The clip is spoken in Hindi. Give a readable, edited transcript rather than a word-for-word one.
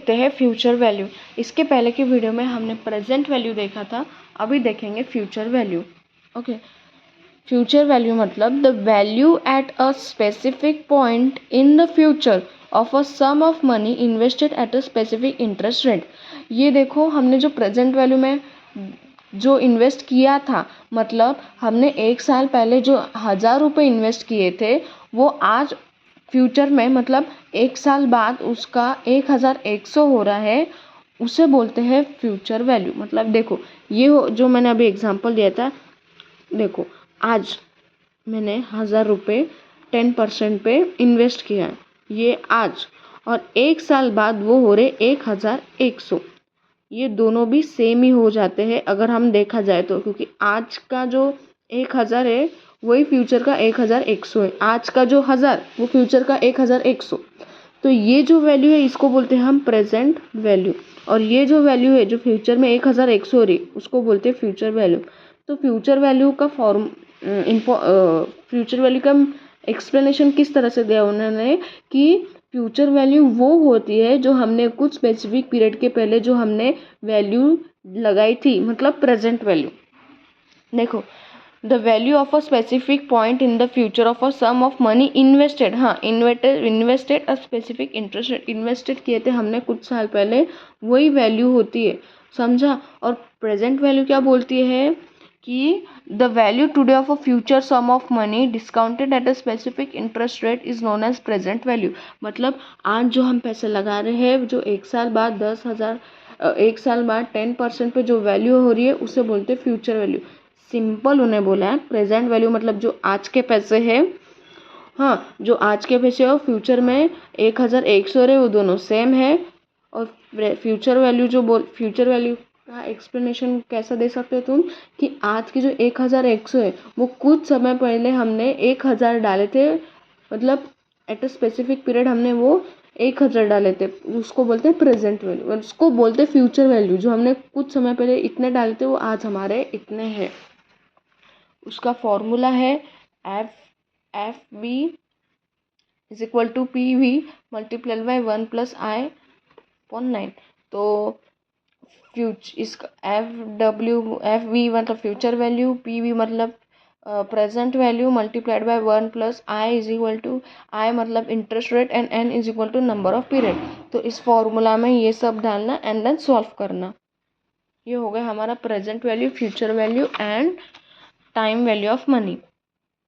देखते हैं फ्यूचर वैल्यू। इसके पहले की वीडियो में हमने प्रेजेंट वैल्यू देखा था, अभी देखेंगे future value. Okay, future value मतलब the value at a specific point in the future of a sum of money invested at a specific interest rate. ये देखो, हमने जो प्रेजेंट वैल्यू में जो इन्वेस्ट किया था, मतलब हमने 1 साल पहले जो 1000 रुपये इन्वेस्ट किए थे, वो आज फ्यूचर में मतलब 1 साल बाद उसका 1100 हो रहा है, उसे बोलते हैं फ्यूचर वैल्यू। मतलब देखो, ये जो मैंने अभी एग्जांपल दिया था, देखो आज मैंने 1000 रुपये 10% पे इन्वेस्ट किया है, ये आज, और 1 साल बाद वो हो रहे 1100। ये दोनों भी सेम ही हो जाते हैं अगर हम देखा जाए तो, क्योंकि आज का जो 1000 है वही फ्यूचर का 1100 है। आज का जो 1000 वो फ्यूचर का 1100। तो ये जो वैल्यू है इसको बोलते हैं हम प्रेजेंट वैल्यू, और ये जो वैल्यू है जो फ्यूचर में 1100 हो रही उसको बोलते हैं फ्यूचर वैल्यू। तो फ्यूचर वैल्यू का फ्यूचर वैल्यू का एक्सप्लेनेशन किस तरह से दिया उन्होंने कि फ्यूचर वैल्यू वो होती है जो हमने कुछ स्पेसिफिक पीरियड के पहले जो हमने वैल्यू लगाई थी, मतलब प्रेजेंट वैल्यू। देखो, the value of a specific point in the future of a sum of money invested. हाँ, invested a specific interest rate, invested किए थे हमने कुछ साल पहले, वही वैल्यू होती है, समझा। और प्रेजेंट वैल्यू क्या बोलती है कि the value today of a future sum of money discounted at a specific interest rate is known as present value. मतलब आज जो हम पैसे लगा रहे हैं, जो 1 साल बाद 10,000, 1 साल बाद 10% पे जो वैल्यू हो रही है उसे बोलते हैं फ्यूचर वैल्यू। सिंपल उन्हें बोला है। प्रेजेंट वैल्यू मतलब जो आज के पैसे हैं, हाँ, जो आज के पैसे हो फ्यूचर में 1100 रहे, वो दोनों सेम है। और फ्यूचर वैल्यू फ्यूचर वैल्यू का एक्सप्लेनेशन कैसा दे सकते हो तुम, कि आज की जो 1100 है वो कुछ समय पहले हमने 1000 डाले थे, मतलब एट अ स्पेसिफिक पीरियड हमने वो 1000 डाले थे, उसको बोलते हैं प्रेजेंट वैल्यू। उसको बोलते हैं फ्यूचर वैल्यू, जो हमने कुछ समय पहले इतने डाले थे वो आज हमारे इतने हैं। उसका फॉर्मूला है F V is equal to P V multiplied by 1+I/9। तो इसका एफ वी मतलब फ्यूचर वैल्यू, पी वी मतलब present value, multiplied by 1+I is equal to I मतलब interest rate, and N is equal to number of period. तो इस फॉर्मूला में ये सब डालना एंड देन सॉल्व करना। ये हो गया हमारा present value, future value and time value of money.